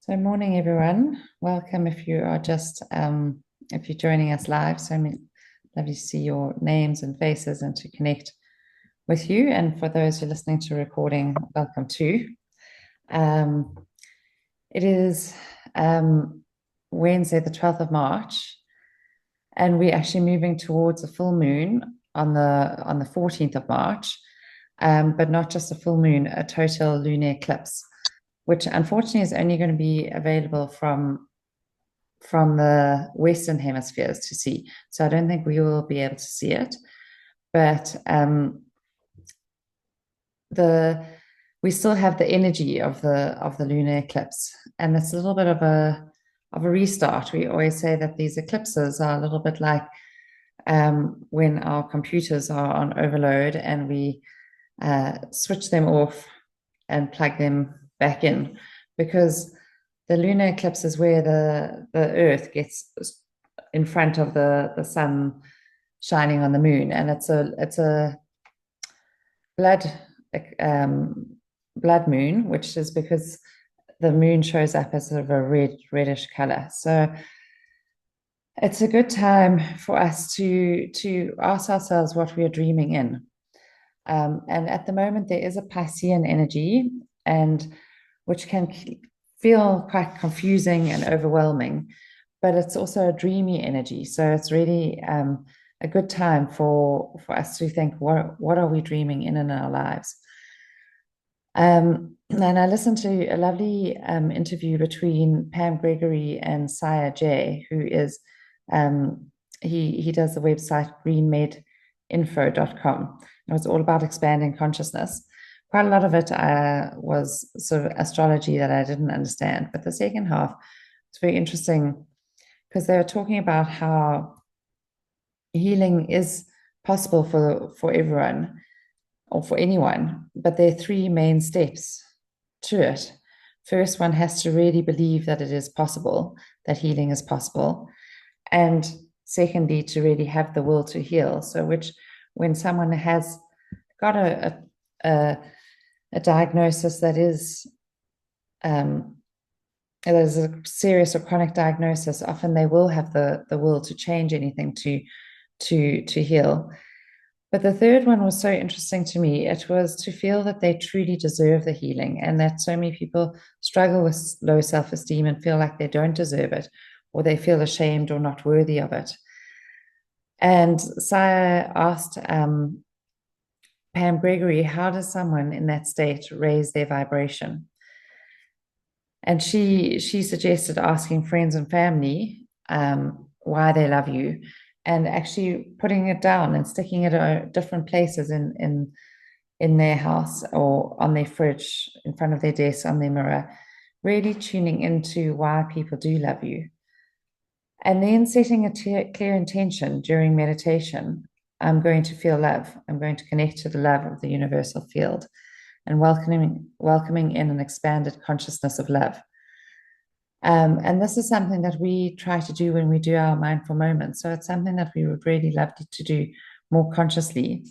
So, morning, everyone. Welcome if you are if you're joining us live. Lovely to see your names and faces and to connect with you. And for those who are listening to recording, welcome too. Um, it is Wednesday, the 12th of March, and we're actually moving towards a full moon on the 14th of March, but not just a full moon, a total lunar eclipse, which unfortunately is only going to be available from the Western hemispheres to see. So I don't think we will be able to see it. But the we still have the energy of the lunar eclipse, and it's a little bit of a restart. We always say that these eclipses are a little bit like when our computers are on overload and we switch them off and plug them back in, because the lunar eclipse is where the Earth gets in front of the sun shining on the moon, and it's a blood um, blood moon, which is because the moon shows up as sort of a reddish color. So it's a good time for us to ask ourselves what we are dreaming in. And at the moment, there is a Piscean energy, and which can feel quite confusing and overwhelming, but it's also a dreamy energy. So it's really a good time for us to think, what are we dreaming in our lives? And I listened to a lovely interview between Pam Gregory and Saya J, who is he does the website greenmedinfo.com. It was all about expanding consciousness. Quite a lot of it was sort of astrology that I didn't understand, but the second half was very interesting because they were talking about how healing is possible for everyone or for anyone, but there are three main steps to it. First, one has to really believe that it is possible, that healing is possible. And secondly, to really have the will to heal. So, which when someone has got a diagnosis that is there's a serious or chronic diagnosis, often they will have the will to change anything to heal. But the third one was so interesting to me. It was to feel that they truly deserve the healing, and that so many people struggle with low self-esteem and feel like they don't deserve it, or they feel ashamed or not worthy of it. And Saya asked Pam Gregory, how does someone in that state raise their vibration? And she suggested asking friends and family why they love you, and actually putting it down and sticking it at different places in their house or on their fridge, in front of their desk, on their mirror, really tuning into why people do love you. And then setting a clear intention during meditation. I'm going to feel love. I'm going to connect to the love of the universal field, and welcoming in an expanded consciousness of love. And this is something that we try to do when we do our mindful moments. So it's something that we would really love to do more consciously.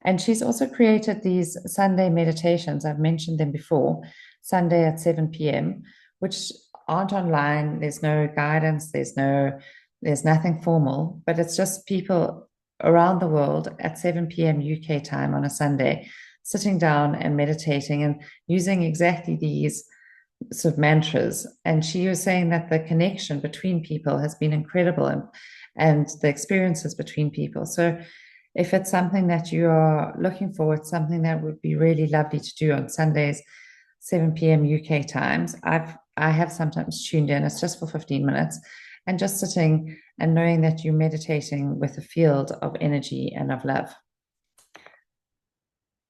And she's also created these Sunday meditations. I've mentioned them before, Sunday at 7 p.m., which aren't online. There's no guidance. There's nothing formal, but it's just people around the world at 7 p.m. UK time on a Sunday, sitting down and meditating and using exactly these sort of mantras. And she was saying that the connection between people has been incredible, and the experiences between people. So if it's something that you are looking for, it's something that would be really lovely to do on Sundays, 7 p.m. UK times. I have sometimes tuned in. It's just for 15 minutes, and just sitting and knowing that you're meditating with a field of energy and of love.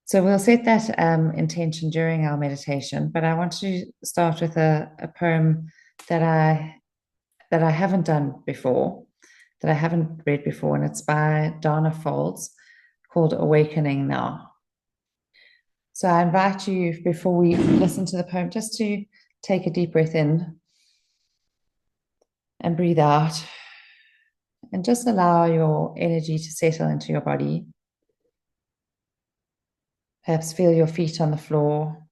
So we'll set that intention during our meditation, but I want to start with a poem that I haven't done before, that I haven't read before, and it's by Dana Folds, called Awakening Now. So I invite you, before we listen to the poem, just to take a deep breath in and breathe out, and just allow your energy to settle into your body. Perhaps feel your feet on the floor.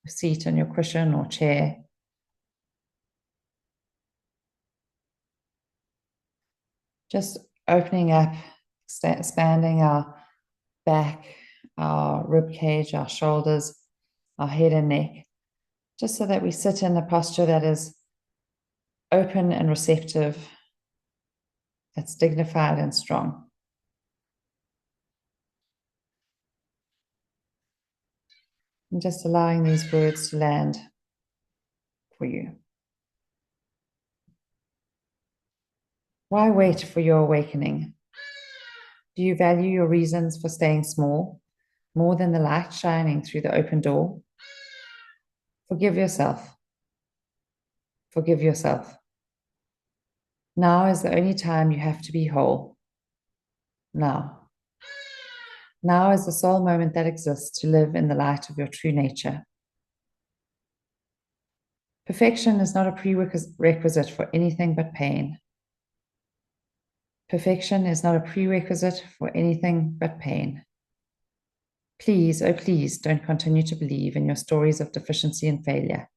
seat on your cushion or chair. Just opening up, expanding our back, our rib cage, our shoulders, our head and neck, just so that we sit in a posture that is open and receptive, that's dignified and strong. And just allowing these words to land for you. Why wait for your awakening? Do you value your reasons for staying small more than the light shining through the open door? Forgive yourself. Forgive yourself. Now is the only time you have to be whole. Now. Now is the sole moment that exists to live in the light of your true nature. Perfection is not a prerequisite for anything but pain. Perfection is not a prerequisite for anything but pain. Please, oh please, don't continue to believe in your stories of deficiency and failure.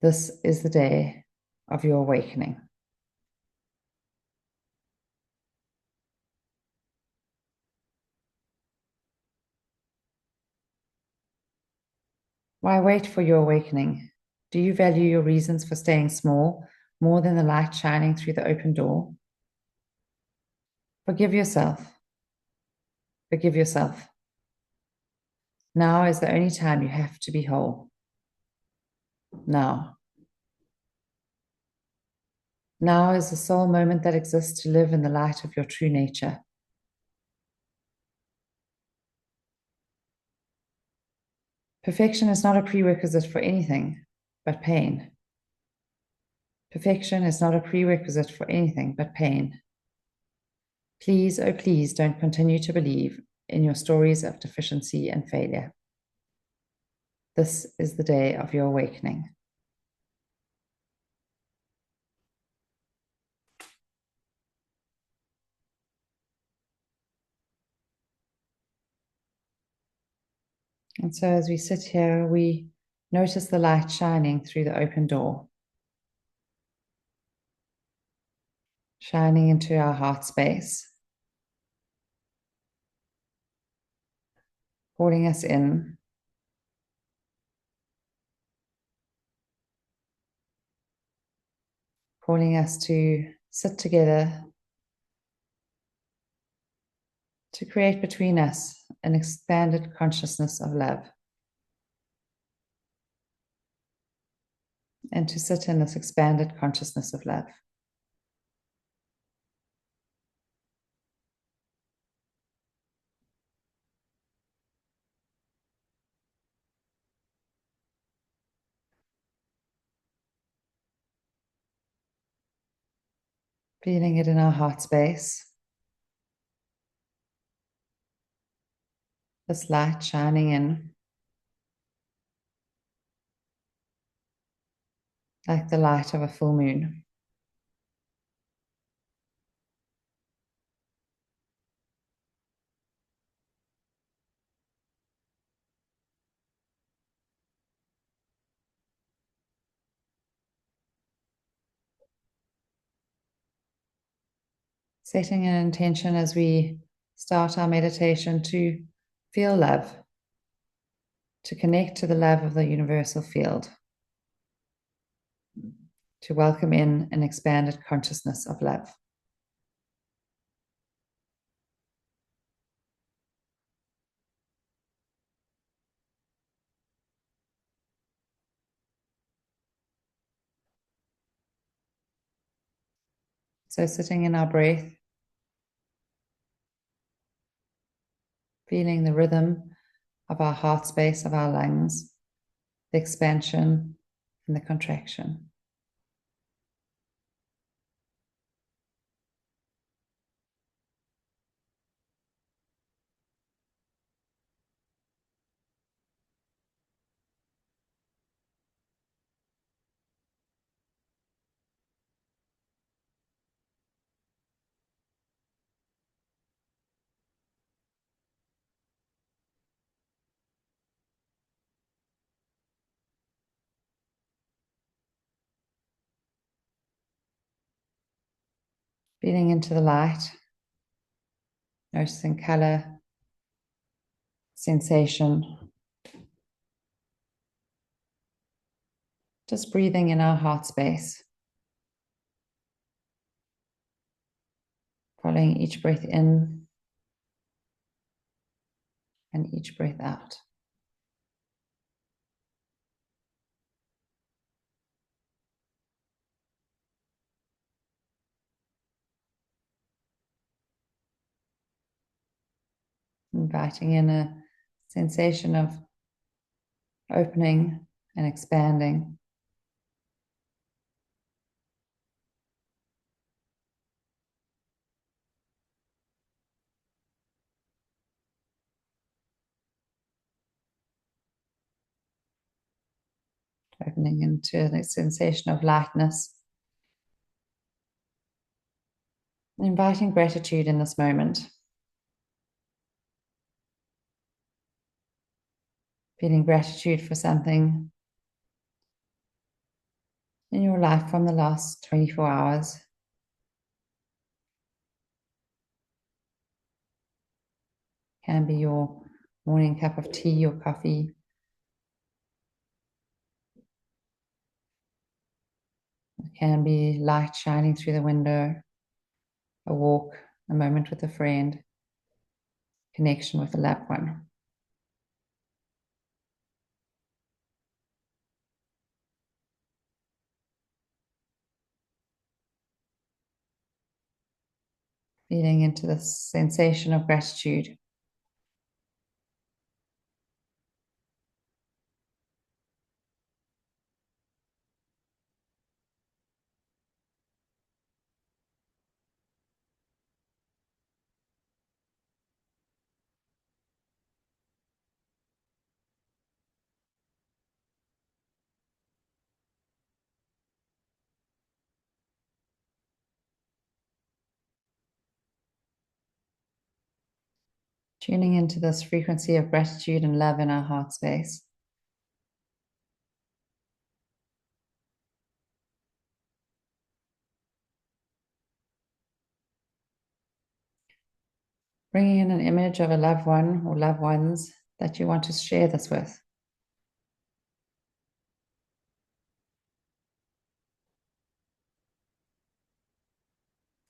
This is the day of your awakening. Why wait for your awakening? Do you value your reasons for staying small more than the light shining through the open door? Forgive yourself. Forgive yourself. Now is the only time you have to be whole. Now. Now is the sole moment that exists to live in the light of your true nature. Perfection is not a prerequisite for anything but pain. Perfection is not a prerequisite for anything but pain. Please, oh please, don't continue to believe in your stories of deficiency and failure. This is the day of your awakening. And so as we sit here, we notice the light shining through the open door, shining into our heart space, calling us in, calling us to sit together, to create between us an expanded consciousness of love, and to sit in this expanded consciousness of love. Feeling it in our heart space, this light shining in like the light of a full moon. Setting an intention as we start our meditation to feel love, to connect to the love of the universal field, to welcome in an expanded consciousness of love. So sitting in our breath, feeling the rhythm of our heart space, of our lungs, the expansion and the contraction. Feeling into the light, noticing color, sensation. Just breathing in our heart space. Following each breath in and each breath out. Inviting in a sensation of opening and expanding. Opening into a sensation of lightness. Inviting gratitude in this moment. Feeling gratitude for something in your life from the last 24 hours. Can be your morning cup of tea or coffee. It can be light shining through the window, a walk, a moment with a friend, connection with a loved one. Feeling into this sensation of gratitude. Tuning into this frequency of gratitude and love in our heart space. Bringing in an image of a loved one or loved ones that you want to share this with.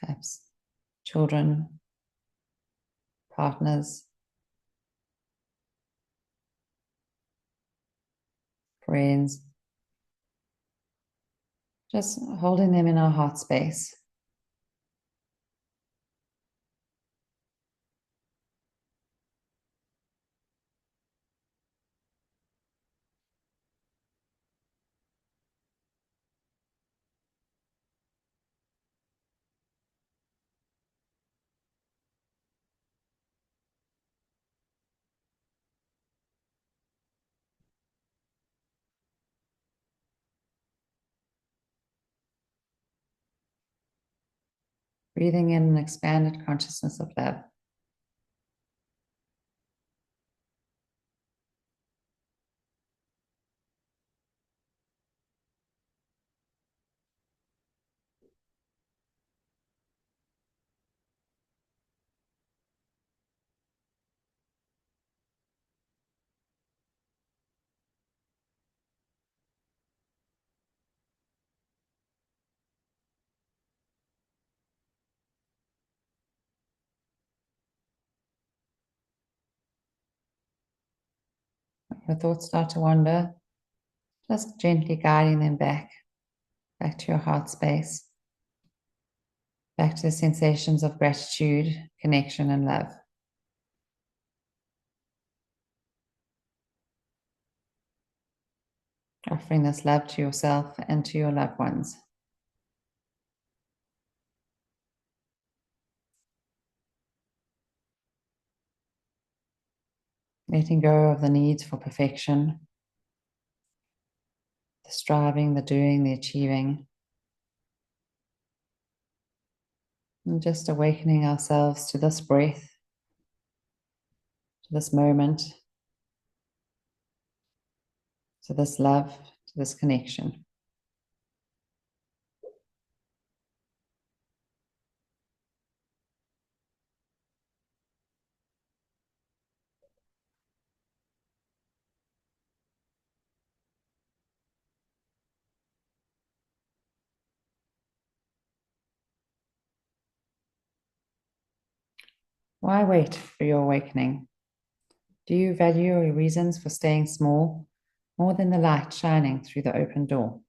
Perhaps children, partners, friends. Just holding them in our heart space. Breathing in an expanded consciousness of love. Your thoughts start to wander, just gently guiding them back to your heart space, back to the sensations of gratitude, connection, and love. Offering this love to yourself and to your loved ones. Letting go of the needs for perfection, the striving, the doing, the achieving. And just awakening ourselves to this breath, to this moment, to this love, to this connection. Why wait for your awakening? Do you value your reasons for staying small more than the light shining through the open door?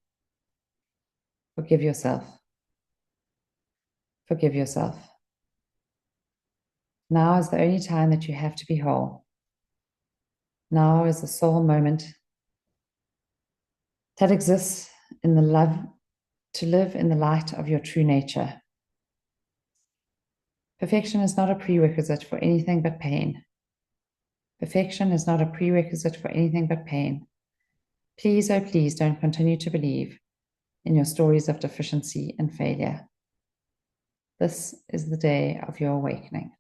Forgive yourself. Forgive yourself. Now is the only time that you have to be whole. Now is the sole moment that exists in the love to live in the light of your true nature. Perfection is not a prerequisite for anything but pain. Perfection is not a prerequisite for anything but pain. Please, oh please, don't continue to believe in your stories of deficiency and failure. This is the day of your awakening.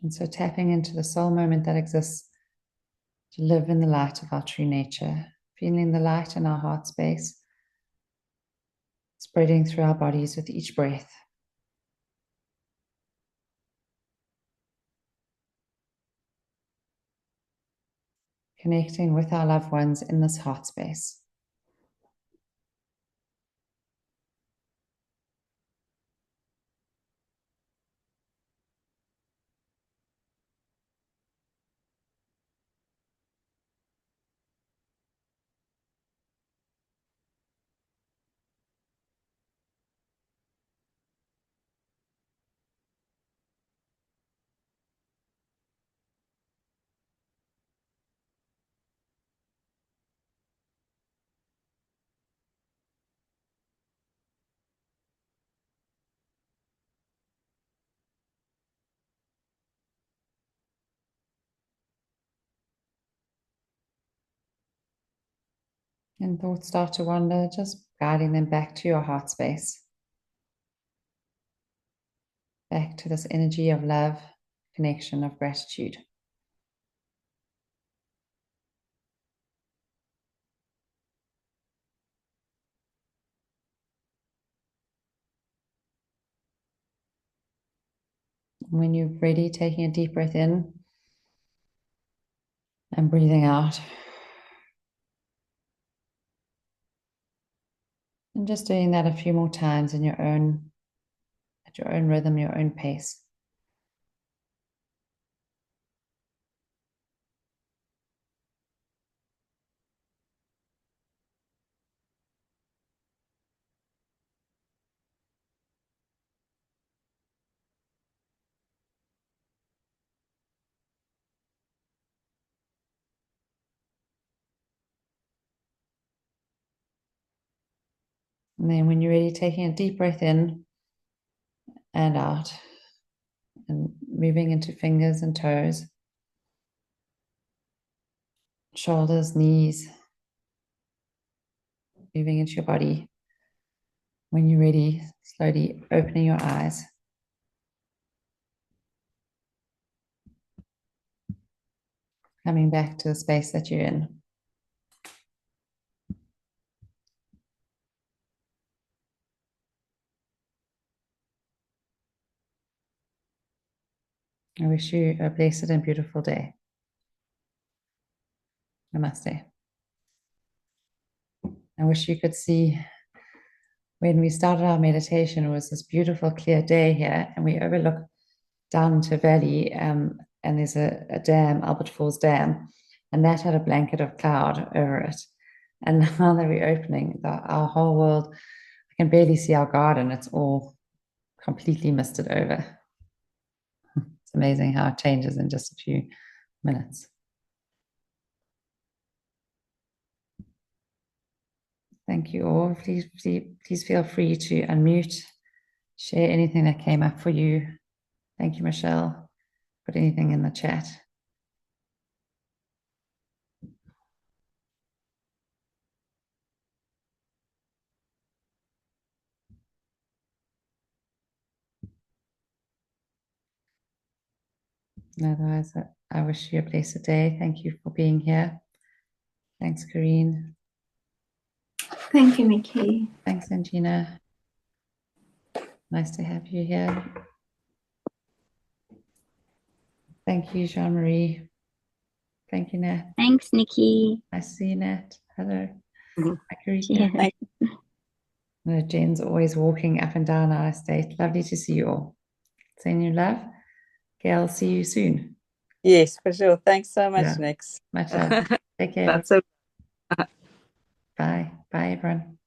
And so tapping into the soul moment that exists to live in the light of our true nature, feeling the light in our heart space, spreading through our bodies with each breath. Connecting with our loved ones in this heart space. And thoughts start to wander, just guiding them back to your heart space, back to this energy of love, connection, of gratitude. When you're ready, taking a deep breath in and breathing out. And just doing that a few more times in at your own rhythm, your own pace. And then when you're ready, taking a deep breath in and out and moving into fingers and toes, shoulders, knees, moving into your body. When you're ready, slowly opening your eyes. Coming back to the space that you're in. I wish you a blessed and beautiful day. Namaste. I wish you could see when we started our meditation, it was this beautiful, clear day here, and we overlook down into a valley, and there's a dam, Albert Falls Dam, and that had a blanket of cloud over it. And now that we're opening, our whole world, I can barely see our garden. It's all completely misted over. It's amazing how it changes in just a few minutes. Thank you all. Please feel free to unmute, share anything that came up for you. Thank you, Michelle. Put anything in the chat. Otherwise, I wish you a blessed day. Thank you for being here. Thanks, Karine. Thank you, Mickey. Thanks, Angina. Nice to have you here. Thank you, Jean-Marie. Thank you, Nat. Thanks, Nikki. Nice to see you, Nat. Hello. Mhm. Margarita. Cheers. No, Jen's always walking up and down our estate. Lovely to see you all. Sending you love. Gail, see you soon. Yes, for sure. Thanks so much, Yeah. Nix. Much love. Take care. That's so. Bye. Bye, everyone.